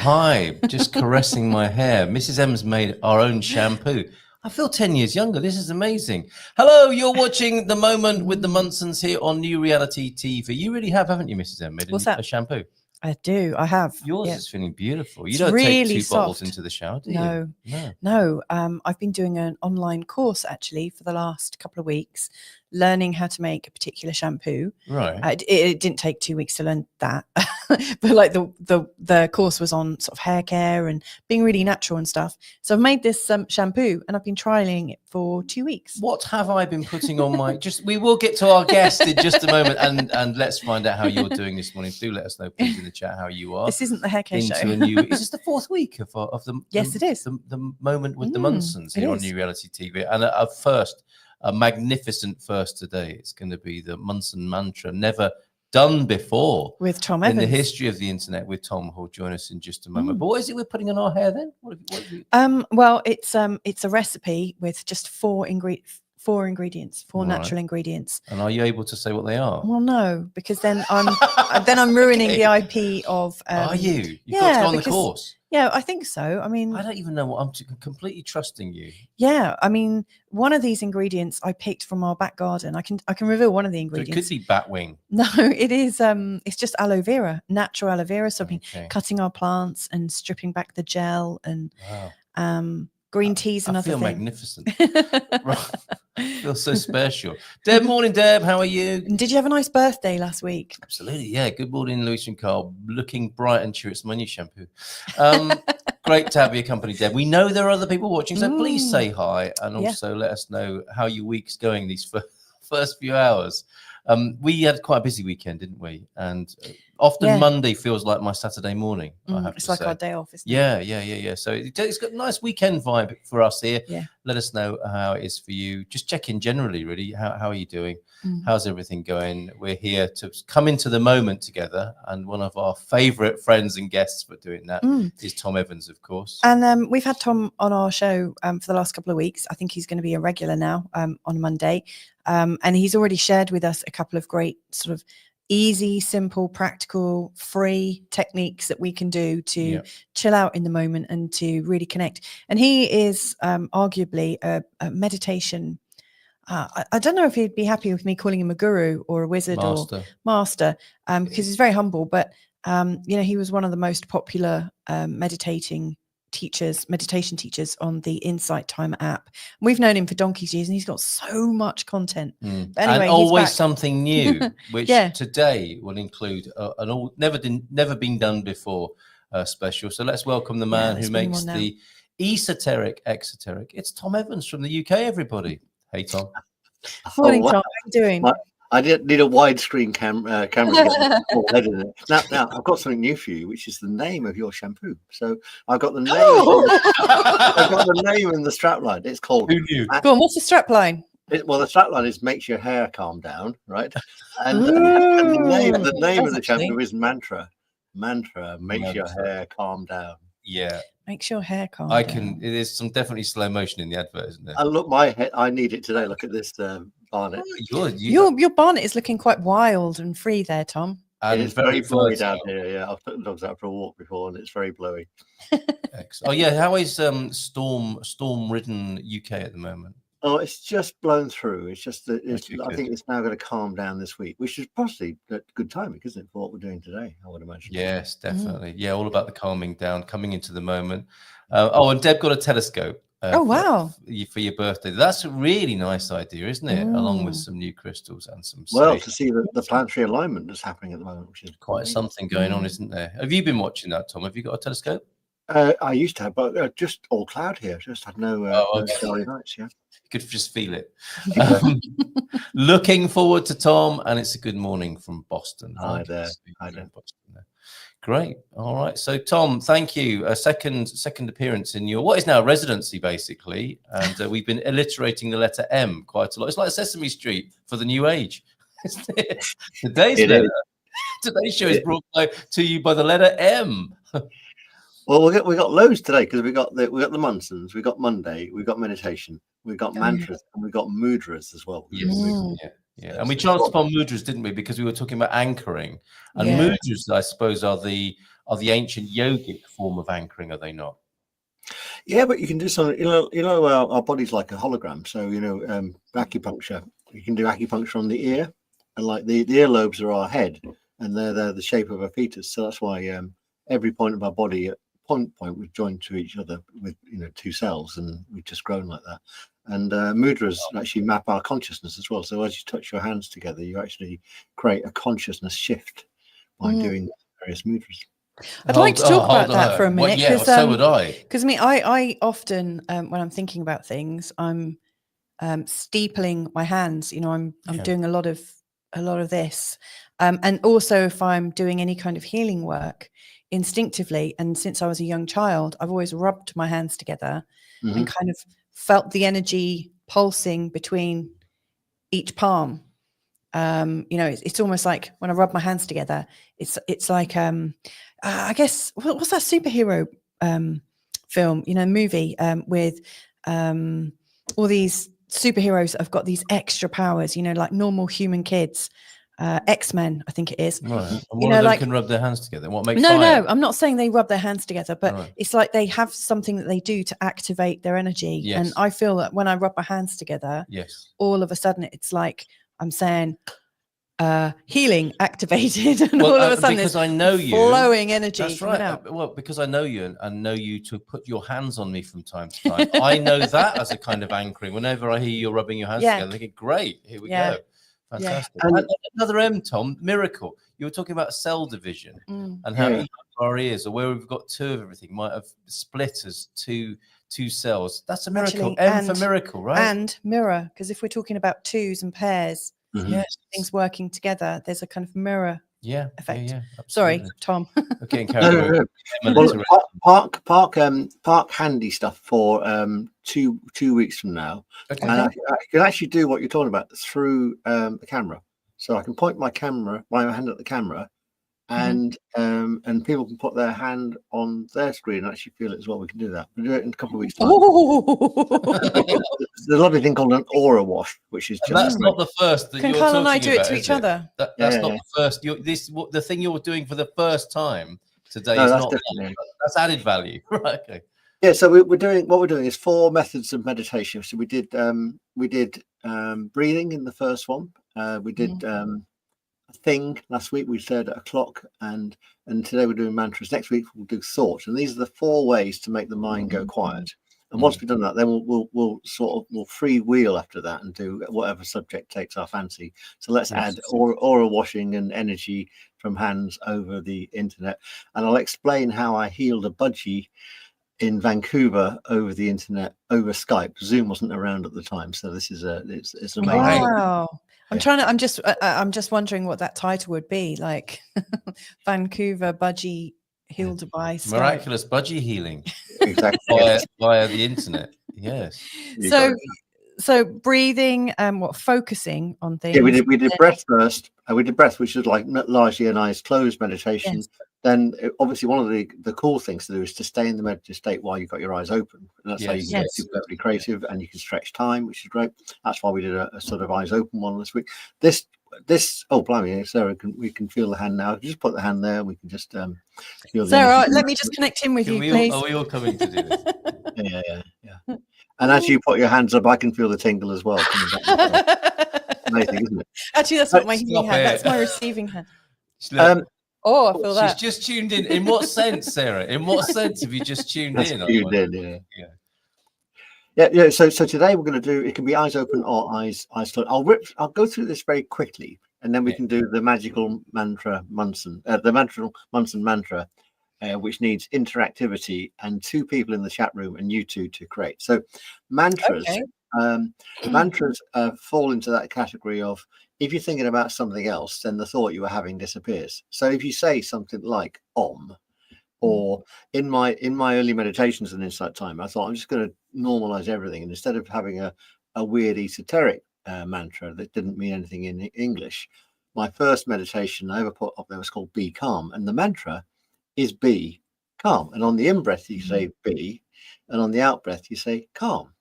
Hi, just caressing my hair. Mrs. M's made our own shampoo. I feel 10 years younger. This is amazing. Hello, you're watching The Moment with the Munsons here on New Reality TV. You really have, haven't you, Mrs. M? Made a shampoo. I do. I have. Yours is feeling beautiful. You It's don't really take 2 bottles soft. into the shower, do No. you? No. I've been doing an online course actually for the last couple of weeks, learning how to make a particular shampoo. Right. It didn't take 2 weeks to learn that, but like the course was on sort of hair care and being really natural and stuff. So I've made this shampoo and I've been trialing it for 2 weeks. What have I been putting on my? We will get to our guest in just a moment, and let's find out how you're doing this morning. Do let us know, please, in the chat how you are. This isn't the hair care show. Is this the 4th week of the? Yes, it is. The Moment with the Munsons here on New Reality TV, and a magnificent first today. It's going to be the Munson mantra, never done before, with Tom Evans, in the history of the internet, with Tom, who'll join us in just a moment. But what is it we're putting in our hair then? What have you... Well, it's a recipe with just four ingredients, natural ingredients. And are you able to say what they are? Well, no, because then I'm ruining the IP of. Are you? You've got to go on the course. Yeah, I think so. I mean, I don't even know what I'm completely trusting you. Yeah, I mean, one of these ingredients I picked from our back garden. I can reveal one of the ingredients. So it could be batwing. No, it is. It's just aloe vera, natural aloe vera. So I've been cutting our plants and stripping back the gel and green teas and other things. I feel magnificent. Right. I feel so special. Deb, morning, Deb. How are you? Did you have a nice birthday last week? Absolutely, yeah. Good morning, Louisa and Carl. Looking bright and cheery. It's my new shampoo. Great to have your company, Deb. We know there are other people watching, so please say hi and also let us know how your week's going these first few hours. We had quite a busy weekend, didn't we? And often Monday feels like my Saturday morning. I have it's to like say. our day off, isn't it? Yeah. So it's got a nice weekend vibe for us here. Yeah. Let us know how it is for you. Just check in generally, really. How are you doing? How's everything going? We're here to come into the moment together. And one of our favourite friends and guests for doing that is Tom Evans, of course. And we've had Tom on our show for the last couple of weeks. I think he's going to be a regular now on Monday. And he's already shared with us a couple of great sort of easy, simple, practical, free techniques that we can do to chill out in the moment and to really connect. And he is arguably a meditation. I don't know if he'd be happy with me calling him a guru or a wizard or master, because he's very humble. But he was one of the most popular meditation teachers on the Insight Timer app. We've known him for donkey's years, and he's got so much content. But anyway, and always something new, which today will include an never been done before special. So let's welcome the man who makes the esoteric exoteric. It's Tom Evans from the UK, everybody. Hey, Tom. Morning, Tom. How are you doing? I did need a widescreen camera. Now I've got something new for you, which is the name of your shampoo. So I've got the name. I've got the name and the strapline. It's called. Who knew? Go on. What's the strapline? Well, the strapline is makes your hair calm down, right? And the name of the shampoo is mantra. Mantra makes your hair calm down. Yeah. Makes your hair calm down. It is some definitely slow motion in the advert, isn't there? And look, my head. I need it today. Look at this barnet. Your barnet is looking quite wild and free there, Tom. And it's very blowy down here. Yeah, I've put the dogs out for a walk before, and it's very blowy. Excellent. Oh yeah, how is storm-ridden UK at the moment? Oh, it's just blown through. It's just that I think it's now going to calm down this week, which is possibly a good timing, isn't it, for what we're doing today? I would imagine. Yes, definitely. Yeah, all about the calming down, coming into the moment. And Deb got a telescope. Wow! For your birthday, that's a really nice idea, isn't it? Along with some new crystals and some. To see the planetary alignment that's happening at the moment, which is quite something going on, isn't there? Have you been watching that, Tom? Have you got a telescope? I used to have, but just all cloud here. Just had no starry nights. Yeah, you could just feel it. Looking forward to Tom, and it's a good morning from Boston. Hi there. Great. All right. So, Tom, thank you. A second appearance in your what is now residency, basically, and we've been alliterating the letter M quite a lot. It's like Sesame Street for the new age. Today's show is brought to you by the letter M. Well, we got loads today because we got the Munsons, we got Monday, we got meditation, we got mantras, and we got mudras as well. Yeah. And we chanced upon mudras, didn't we? Because we were talking about anchoring, and mudras, I suppose, are the are the ancient yogic form of anchoring, are they not? Yeah, but you can do something. Our body's like a hologram. So acupuncture. You can do acupuncture on the ear, and like the earlobes are our head, and they're the shape of a fetus. So that's why every point of our body at point was joined to each other with 2 cells, and we've just grown like that. And mudras actually map our consciousness as well. So as you touch your hands together, you actually create a consciousness shift by doing various mudras. I'd like to talk about that for a minute. Yeah, so would I. Because I often, when I'm thinking about things, I'm steepling my hands. I'm doing a lot of this, and also if I'm doing any kind of healing work, instinctively, and since I was a young child, I've always rubbed my hands together and kind of felt the energy pulsing between each palm. It's almost like when I rub my hands together, it's like I guess what's that superhero film, movie with all these superheroes that have got these extra powers, like normal human kids. X-Men, I think it is. Right. And one of them can rub their hands together. What makes No, I'm not saying they rub their hands together, but right. It's like they have something that they do to activate their energy. Yes. And I feel that when I rub my hands together, yes, all of a sudden it's like I'm saying healing activated, and all of a sudden because I know you, flowing energy. That's right. Out. Well, because I know you and know you to put your hands on me from time to time. I know that as a kind of anchoring. Whenever I hear you rubbing your hands together, I think, great, here we go. Fantastic. Yeah. And another M, Tom, miracle. You were talking about cell division and how each of our ears, or where we've got 2 of everything, might have split as two cells. That's a miracle. Actually, M for miracle, right? And mirror, because if we're talking about 2s and pairs, things working together, there's a kind of mirror effect. Yeah, sorry, Tom. Okay, park handy stuff for 2 weeks from now. Okay. And I can actually do what you're talking about through the camera. So I can point my hand at the camera, and people can put their hand on their screen and actually feel it as well. We can do that. We'll do it in a couple of weeks' time. There's a lovely thing called an aura wash, which is just that's not the first that can you're Carl talking and I do about, it to each other? That's not the first. The thing you're doing for the first time today is that's not different. That's added value. Right, okay. Yeah, so we're doing is 4 methods of meditation. So we did breathing in the first one. We did a thing last week. We said a clock, and today we're doing mantras. Next week we'll do thought, and these are the 4 ways to make the mind go quiet. And once we've done that, then we'll freewheel after that and do whatever subject takes our fancy. So let's add aura washing and energy from hands over the internet, and I'll explain how I healed a budgie in Vancouver over the internet, over Skype. Zoom wasn't around at the time, so this is it's amazing. Wow. I'm just wondering what that title would be, like Vancouver budgie healed by Skype. Miraculous budgie healing. Exactly. via the internet. Yes. So breathing and focusing on things. Yeah, we did breath first. We did breath, which is like largely an eyes closed meditation. Yes. Then obviously one of the cool things to do is to stay in the meditative state while you've got your eyes open. And that's how you can get super creative, and you can stretch time, which is great. That's why we did a sort of eyes open one this week. This oh blimey, Sarah, we can feel the hand now. Just put the hand there, and we can just feel. Sarah, let me just connect in with you, please. Are we all coming to do this? Yeah. And as you put your hands up, I can feel the tingle as well. Amazing, isn't it? Actually, that's not my healing hand. That's my receiving hand. I feel that. She's just tuned in. In what sense, Sarah? In what sense have you just tuned in? Tuned in, yeah. So today we're going to do. It can be eyes open or eyes closed. I'll go through this very quickly, and then we can do the magical mantra Munson, the magical Munson mantra, which needs interactivity and 2 people in the chat room and you 2 to create. So mantras. Okay. Mantras fall into that category of, if you're thinking about something else, then the thought you were having disappears. So if you say something like Om, or in my early meditations and insight time, I thought I'm just going to normalize everything, and instead of having a weird esoteric mantra that didn't mean anything in English, my first meditation I ever put up there was called Be Calm, and the mantra is be calm. And on the in breath you say be, and on the out breath you say calm.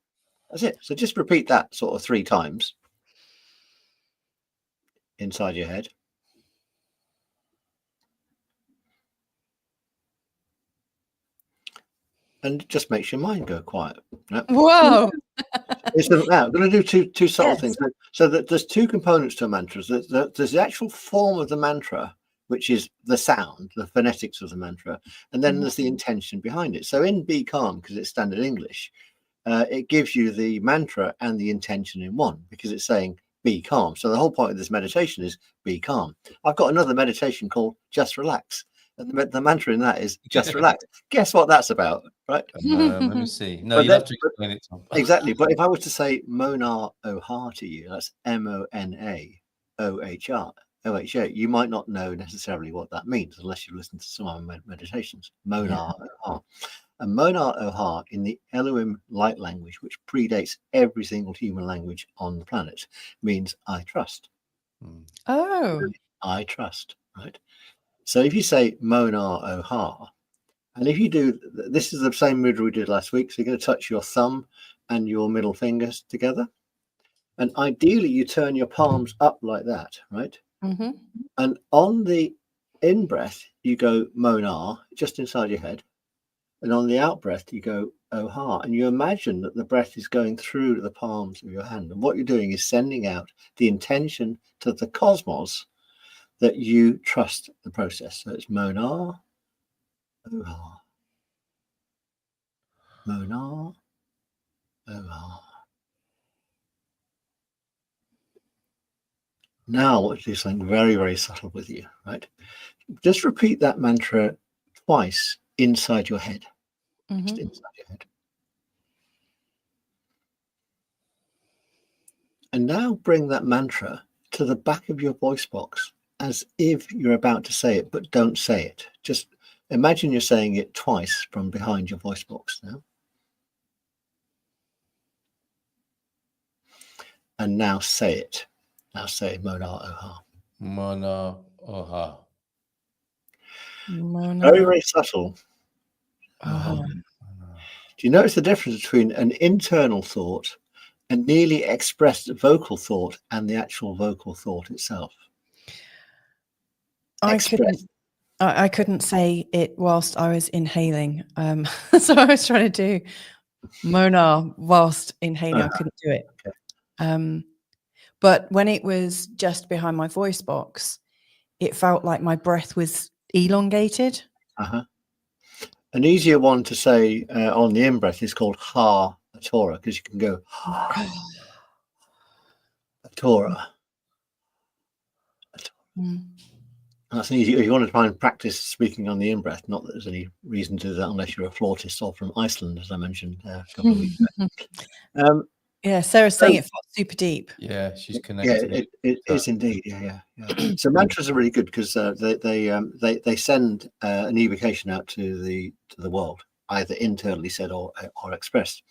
That's it. So just repeat that sort of 3 times inside your head. and it just makes your mind go quiet. Whoa. Now, I'm going to do two subtle Yes. things. So that there's two components to a mantra. There's the actual form of the mantra, which is the sound, the phonetics of the mantra, and then there's the intention behind it. So in Be Calm, because it's standard English, it gives you the mantra and the intention in one, because it's saying be calm. So the whole point of this meditation is be calm. I've got another meditation called Just Relax. And the mantra in that is just relax. Guess what that's about, right? Let me see. No, But you have to explain it, Tom. Exactly. But if I was to say Mona Ohar to you, that's MONAOHR, you might not know necessarily what that means unless you've listened to some of my meditations. Mona Ohar. And Mona Ohar in the Elohim light language, which predates every single human language on the planet, means I trust. Oh. I trust, right? So if you say Mona Ohar, and if you do, this is the same mudra we did last week. So you're going to touch your thumb and your middle fingers together. And ideally, you turn your palms up like that, right? Mm-hmm. And on the in-breath, you go Mona, just inside your head. And on the out-breath, you go Ohar. And you imagine that the breath is going through the palms of your hand. And what you're doing is sending out the intention to the cosmos that you trust the process. So it's Mona, Ohar. Mona, Ohar. Now, let's do something very, very subtle with you, right? Just repeat that mantra twice inside your head. Just inside your head. And now bring that mantra to the back of your voice box as if you're about to say it, but don't say it. Just imagine you're saying it twice from behind your voice box now. And now say it. Now say Mona Ohar. Mona Ohar. Very, very subtle. Oh. Do you notice the difference between an internal thought, a nearly expressed vocal thought, and the actual vocal thought itself? I couldn't say it whilst I was inhaling. So I was trying to do Mona whilst inhaling. I couldn't do it. Okay. But when it was just behind my voice box, it felt like my breath was elongated. An easier one to say on the in-breath is called Ha Torah, because you can go Ha Torah. That's an easy. If you want to try and practice speaking on the in-breath, not that there's any reason to do that unless you're a flautist or from Iceland, as I mentioned a couple of weeks ago. Yeah, Sarah's saying it felt super deep. Yeah, she's connected. Yeah, it is indeed. Yeah. So mantras are really good because they send an evocation out to the world, either internally said or expressed.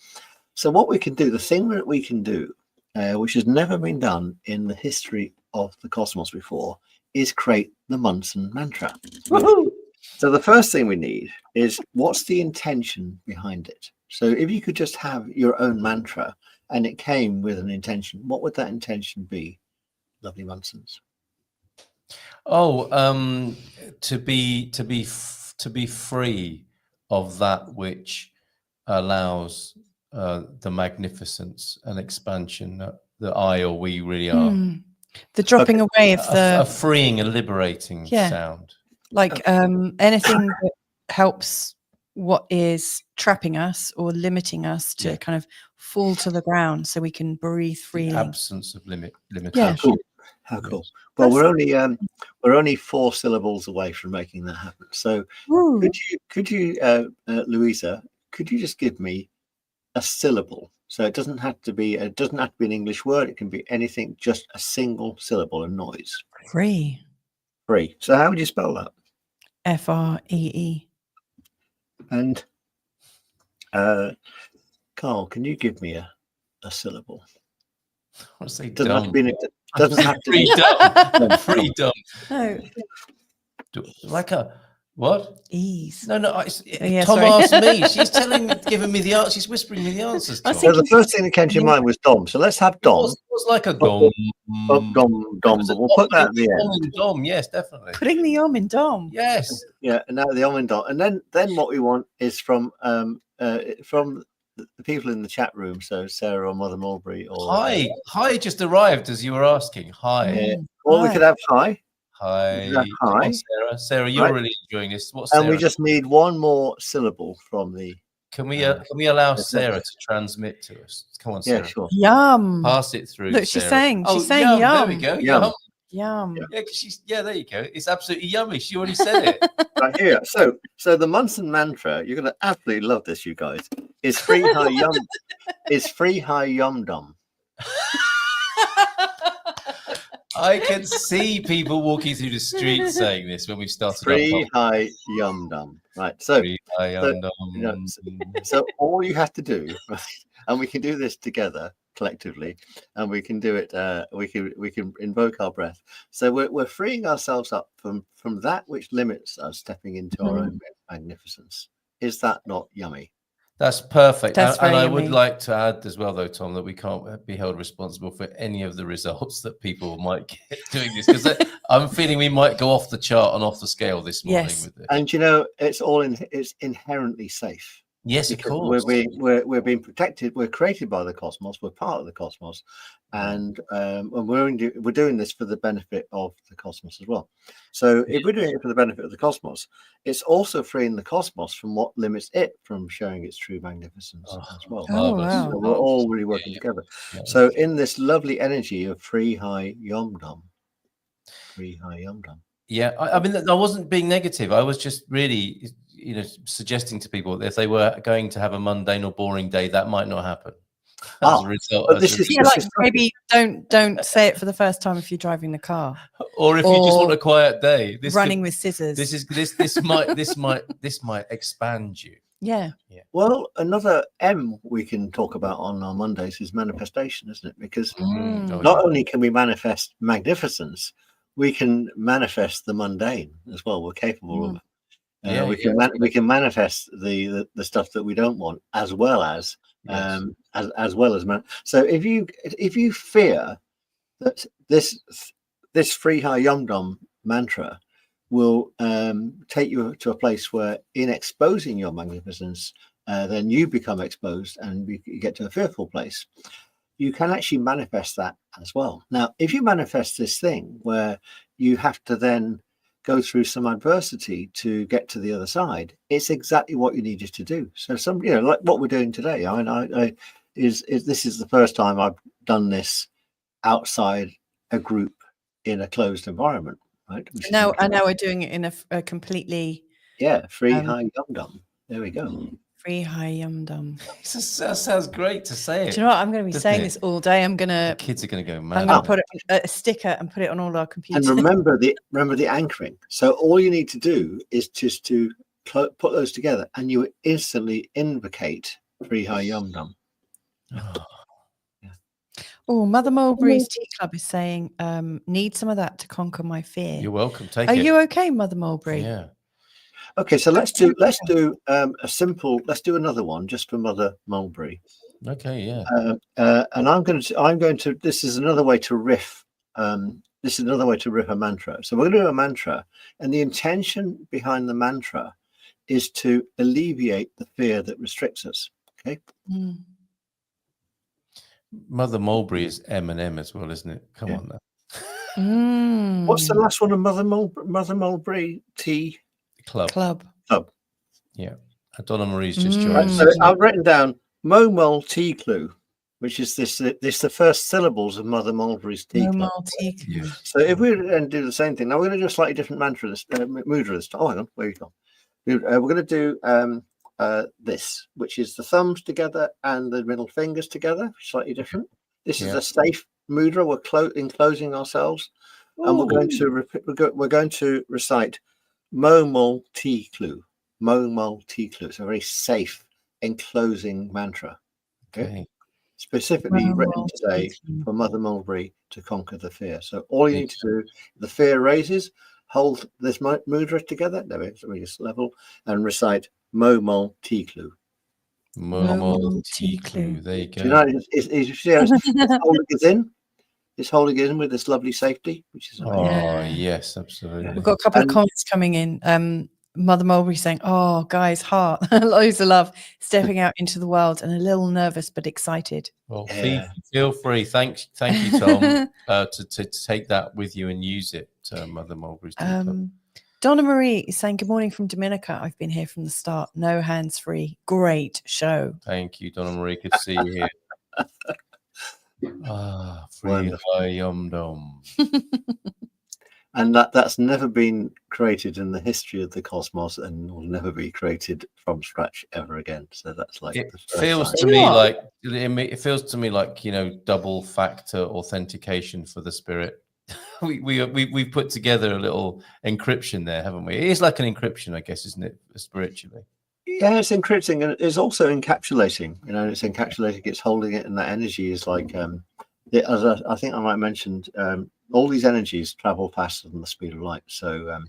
So what we can do, the thing that we can do, which has never been done in the history of the cosmos before, is create the Munson mantra. Woohoo! So the first thing we need is, what's the intention behind it? So if you could just have your own mantra and it came with an intention, what would that intention be, lovely Munsons? Oh, to be free of that which allows the magnificence and expansion that I or we really are. The dropping away of a freeing and liberating sound. Like anything that helps what is trapping us or limiting us to kind of fall to the ground so we can breathe freely. The absence of limitation. Yeah. How cool. Well, we're only 4 syllables away from making that happen. So could you Louisa, could you just give me a syllable? So it doesn't have to be an English word. It can be anything, just a single syllable, a noise. Free. So how would you spell that? Free. And Carl, can you give me a syllable? I say doesn't dumb. have to be. Doesn't have to be freedom. Freedom. No. Like a what? Ease. No. Tom sorry. asked me. She's giving me the answer. She's whispering me the answers. Tom. So the first thing that came to your mind was dom. So let's have dom. It was like a dom. Dom. But we'll put that at the end. Dom, yes, definitely. Putting the om in dom. Yes. Yeah, and now the om and dom. And then what we want is from from the people in the chat room, so Sarah or Mother Mulberry or Hi just arrived as you were asking. Hi. or we could have hi. Hi. Come on, Sarah. Sarah, you're really enjoying this. What's and Sarah? we just need one more syllable from the. Can we allow Sarah to transmit to us? Come on, Sarah. Yeah, sure. Yum. Pass it through. Look, Sarah. she's saying yum. yum. There we go. Yum. Yum. Yeah, because there you go. It's absolutely yummy. She already said it. Right here. So the Munson mantra, you're going to absolutely love this, you guys. Is free high yum. Is free high yum dum. I can see people walking through the street saying this when we've started. Free high yum dum. Right. So, free high yum dum. So all you have to do, right, and we can do this together collectively, and we can do it. We can invoke our breath. So we're freeing ourselves up from that which limits us stepping into our own magnificence. Is that not yummy? That's perfect. That's and I yummy. would like to add as well, though, Tom, that we can't be held responsible for any of the results that people might get doing this, because I'm feeling we might go off the chart and off the scale this morning with it. And it's inherently safe. Yes, of course. We're being protected. We're created by the cosmos. We're part of the cosmos, and we're doing this for the benefit of the cosmos as well. So if we're doing it for the benefit of the cosmos, it's also freeing the cosmos from what limits it from showing its true magnificence as well. Oh, wow. So we're all really working together. So in this lovely energy of free high yum dum, free high yum dum. Yeah, I mean, I wasn't being negative. I was just really, suggesting to people that if they were going to have a mundane or boring day, that might not happen. As a result, maybe don't say it for the first time if you're driving the car, or if you just want a quiet day. Running with scissors. This might expand you. Yeah. Well, another M we can talk about on our Mondays is manifestation, isn't it? Because not only can we manifest magnificence, we can manifest the mundane as well. We're capable of it. We can manifest the stuff that we don't want, as well as so if you fear that this free high yum dum mantra will take you to a place where, in exposing your magnificence, then you become exposed and you get to a fearful place, you can actually manifest that as well. Now, if you manifest this thing where you have to then go through some adversity to get to the other side, it's exactly what you needed to do. So like what we're doing today. This is the first time I've done this outside a group in a closed environment, right? Now we're doing it in a completely free high yum dum. There we go. Free high yum dum. That sounds great to say it. Do you know what? I'm going to be saying this all day. The kids are going to go mad. I'm going to put a sticker and put it on all our computers. And remember the anchoring. So all you need to do is just to put those together, and you instantly invocate free high yum dum. Oh, Mother Mulberry's Tea Club is saying, need some of that to conquer my fear. You're welcome. Take it. Are you okay, Mother Mulberry? Yeah. Okay, so let's do another one just for Mother Mulberry. Okay, yeah. And I'm going to. This is another way to riff. This is another way to riff a mantra. So we're going to do a mantra, and the intention behind the mantra is to alleviate the fear that restricts us. Okay. Mother Mulberry is M&M as well, isn't it? Come on now. What's the last one of Mother Mulberry Tea Club? Yeah. Donna Marie's just joined. Right, so I've written down Mo-Mul Tea Clue, which is the first syllables of Mother Mulberry's Tea Club. Yeah. So if we then do the same thing, now we're going to do a slightly different mantra, mudra this time. Oh, hang on, where are you gone? We're going to do this, which is the thumbs together and the middle fingers together, slightly different. This is a safe mudra. We're enclosing ourselves, and we're going to recite Mo-Mul Tea Clue. Mo-Mul Tea Clue. It's a very safe, enclosing mantra. Okay. Specifically written today for Mother Mulberry to conquer the fear. So all you need to do, the fear raises, hold this mudra together. There we go. Just level and recite Mo-Mul Tea Clue. Mo-Mul Tea Clue. There you go. Do you know, it's holding us in. It's holding in with this lovely safety, which is amazing. Yes, absolutely. We've got a couple of comments coming in. Mother Mulberry saying, "Oh, guys, heart, loads of love, stepping out into the world and a little nervous but excited." Well, feel free. Thank you, Tom, to take that with you and use it, Mother Mulberry's Tea Club. Donna Marie is saying, "Good morning from Dominica. I've been here from the start. No hands free. Great show." Thank you, Donna Marie. Good to see you here. Free high yum dum. And that's never been created in the history of the cosmos, and will never be created from scratch ever again. So that's like it feels to me like double factor authentication for the spirit. We've put together a little encryption there, haven't we? It is like an encryption, I guess, isn't it, spiritually? Yeah, it's encrypting, and it's also encapsulating. It's encapsulating, it's holding it, and that energy is like as I think I might have mentioned, all these energies travel faster than the speed of light. So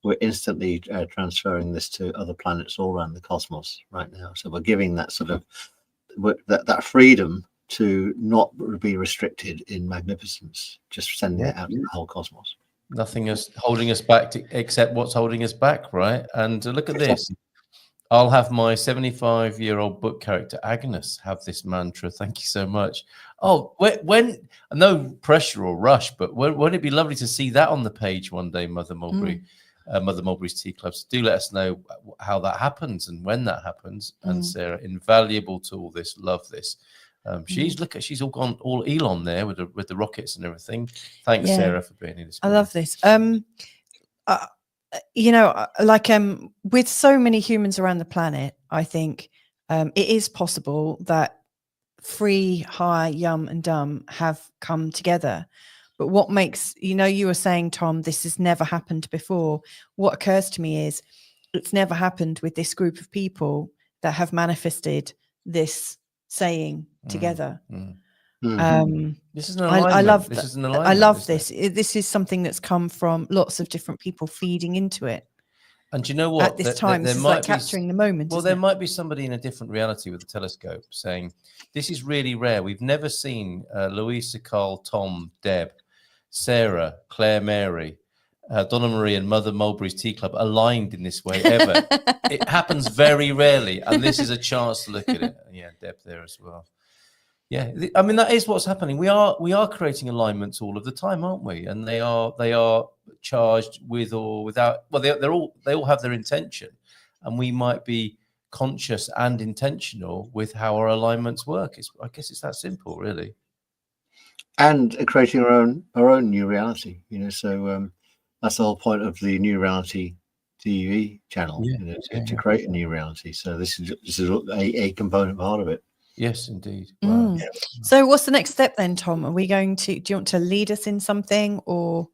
we're instantly transferring this to other planets all around the cosmos right now. So we're giving that sort of that freedom to not be restricted in magnificence, just sending it out to the whole cosmos. Nothing is holding us back except what's holding us back, right? And look at this. I'll have my 75-year-old book character Agnes have this mantra. Thank you so much. Oh, when no pressure or rush, but wouldn't it be lovely to see that on the page one day, Mother Mulberry, Mother Mulberry's Tea Clubs? Do let us know how that happens and when that happens. And Sarah, invaluable to all this. Love this. She's all gone all Elon there with the rockets and everything. Thanks, Sarah, for being here this morning. I love this. With so many humans around the planet, I think it is possible that free, high, yum, and dumb have come together. But what makes, you were saying, Tom, this has never happened before. What occurs to me is it's never happened with this group of people that have manifested this saying together. This is an alignment. I love this. This is something that's come from lots of different people feeding into it. And do you know what? At this time, this is like capturing the moment. Well, there might be somebody in a different reality with a telescope saying, this is really rare. We've never seen Louisa, Carl, Tom, Deb, Sarah, Claire, Mary, Donna Marie and Mother Mulberry's Tea Club aligned in this way ever. It happens very rarely. And this is a chance to look at it. Yeah, Deb there as well. Yeah, I mean, that is what's happening. We are creating alignments all of the time, aren't we? And they are charged with or without. Well, they all have their intention, and we might be conscious and intentional with how our alignments work. I guess it's that simple, really. And creating our own new reality. So that's the whole point of the New Reality TV channel. To create a new reality. So this is a component part of it. Yes, indeed. Wow. So what's the next step then, Tom? Are we going to, do you want to lead us in something, or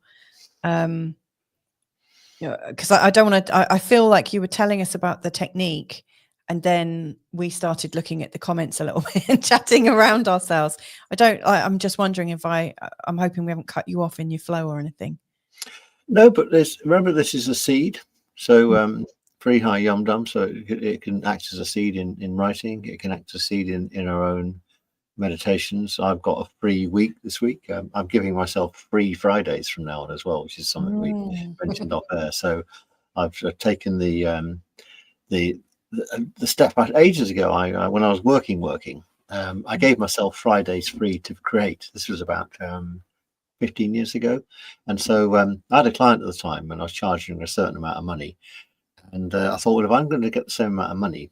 because I don't want to, I feel like you were telling us about the technique and then we started looking at the comments a little bit and chatting around ourselves. I'm just wondering if I'm hoping we haven't cut you off in your flow or anything. No, but remember, this is a seed. So free, high, yum, dum. So it can act as a seed in writing. It can act as a seed in our own meditations. I've got a free week this week. I'm giving myself free Fridays from now on as well, which is something we mentioned off air. So I've taken the step back ages ago. When I was working, I gave myself Fridays free to create. This was about 15 years ago. And so I had a client at the time and I was charging a certain amount of money. And I thought, well, if I'm going to get the same amount of money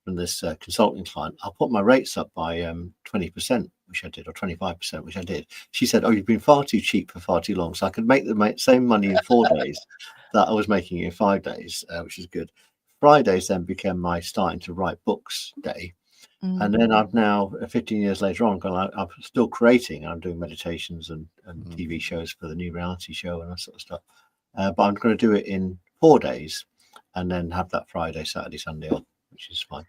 from this consulting client, I'll put my rates up by 20%, which I did, or 25%, which I did. She said, oh, you've been far too cheap for far too long. So I could make the same money in 4 days that I was making in 5 days, which is good. Fridays then became my starting to write books day. And then I've now, 15 years later on, I'm still creating. I'm doing meditations and TV shows for the New Reality Show and that sort of stuff. But I'm going to do it in 4 days and then have that Friday, Saturday, Sunday off, which is fine.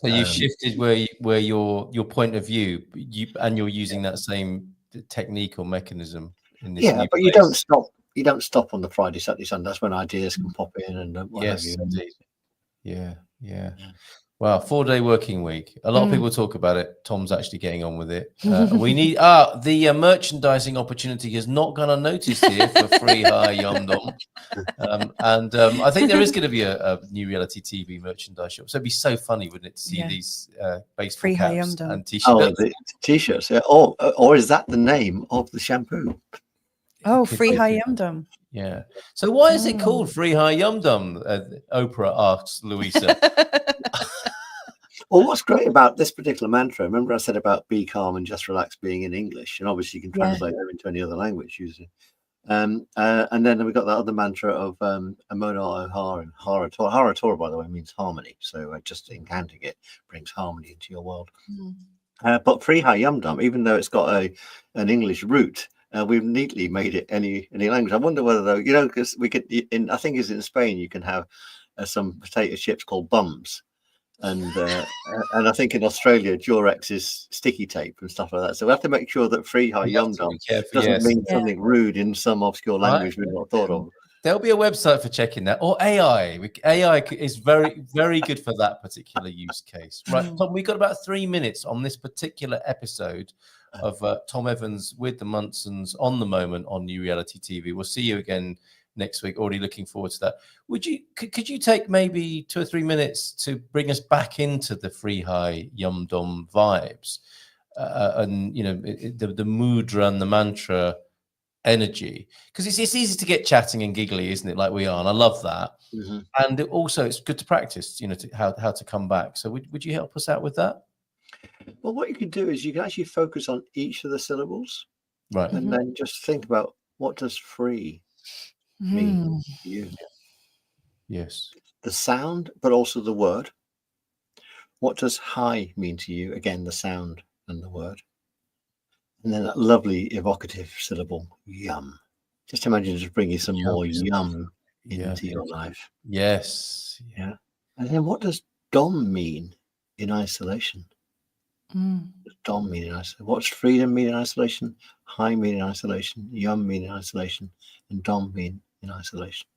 So you shifted where your point of view, you're using that same technique or mechanism in this. Yeah, but place. You don't stop on the Friday, Saturday, Sunday. That's when ideas can pop in and what have you. Indeed. Yeah. Wow, 4-day working week. A lot of people talk about it. Tom's actually getting on with it. We need the merchandising opportunity has not gone unnoticed here for Free High Yum Dom. And I think there is going to be a new reality TV merchandise shop. So it'd be so funny, wouldn't it, to see these baseball Free High caps Yum Dom and t-shirts. Oh, the t-shirts. Yeah. Or is that the name of the shampoo? Oh, Could Free be. High Yum Dom. Yeah. So why is it called Free High Yum Dum? Oprah asks Louisa. Well, what's great about this particular mantra, remember I said about be calm and just relax being in English, and obviously you can translate them into any other language usually. And then we got that other mantra of Amona O'Hara and Hara Torah, by the way, means harmony. So just encounting it brings harmony into your world. But Free High Yum Dum, even though it's got an English root, we've neatly made it any language. I wonder whether, though, because we could, I think it's in Spain, you can have some potato chips called bums. And I think in Australia, Durex is sticky tape and stuff like that. So we have to make sure that Free High Yum Dum doesn't mean something rude in some obscure language we've not thought of. There'll be a website for checking that, or AI. AI is very, very good for that particular use case. Right, Tom, we've got about 3 minutes on this particular episode of Tom Evans with the Munsons on the moment on New Reality TV. We'll see you again next week. Already looking forward to that. Could you take maybe 2 or 3 minutes to bring us back into the Free High Yum Dom vibes, and the mudra and the mantra energy, because it's easy to get chatting and giggly, isn't it, like we are, and I love that. And also it's good to practice, how to come back. So would you help us out with that? Well, what you can do is you can actually focus on each of the syllables, right, and then just think about, what does free mean to you? Yes. The sound, but also the word. What does high mean to you? Again, the sound and the word. And then that lovely evocative syllable, yum. Just imagine just bringing some more yum into your life. Yes. Yeah. And then what does dom mean in isolation? What does dom mean in isolation? What's freedom mean in isolation? High mean in isolation? Yum mean in isolation? And dom mean in isolation?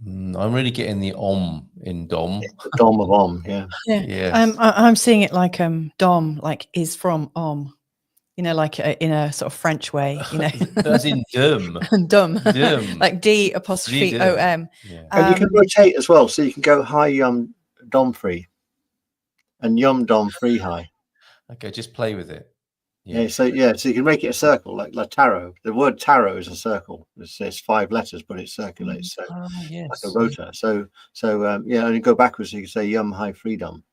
I'm really getting the om in dom. The dom of om, yeah. Yes. I'm seeing it like dom, like is from om. Like in a sort of French way, As in dumb. Dumb. Dumb. Like D''OM. Yeah. And you can rotate as well. So you can go high yum dom free and yum dom free high. Okay, just play with it. So you can make it a circle, like tarot. The word tarot is a circle. It's 5 letters, but it circulates. So like a rotor. So and you go backwards, so you can say yum high freedom.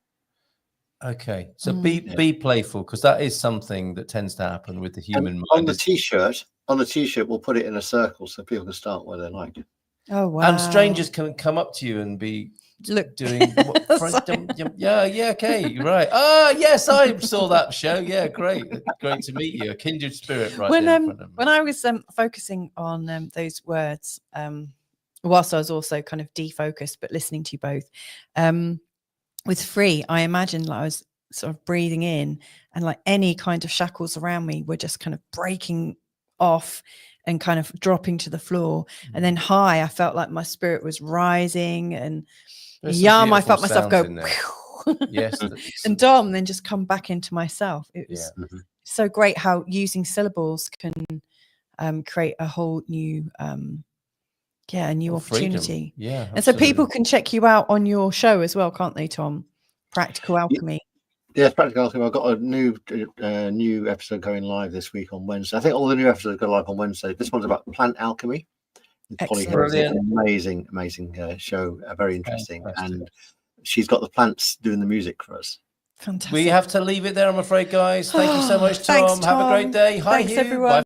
Okay, so be playful, because that is something that tends to happen with the human mind. On the t-shirt, we'll put it in a circle so people can start where they like. Oh wow! And strangers can come up to you and be doing okay, right. Yes, I saw that show. Yeah, great to meet you. A kindred spirit, right there in front of me. When I was focusing on those words, whilst I was also kind of defocused, but listening to you both, with free, I imagined like I was sort of breathing in, and like any kind of shackles around me were just kind of breaking off and kind of dropping to the floor. And then high, I felt like my spirit was rising, and yum, I felt myself go yes. And dom then just come back into myself. It was so great how using syllables can create a whole new a new opportunity. Freedom. Yeah. And so people can check you out on your show as well, can't they, Tom? Practical Alchemy. Yes, Practical Alchemy. I've got a new episode going live this week on Wednesday. I think all the new episodes go live on Wednesday. This one's about plant alchemy. Excellent. Amazing show. Very interesting. And she's got the plants doing the music for us. Fantastic. We have to leave it there, I'm afraid, guys. Thank you so much, Tom. Thanks, Tom. Have a great day. Hi, Thanks, Hugh. everyone. Bye.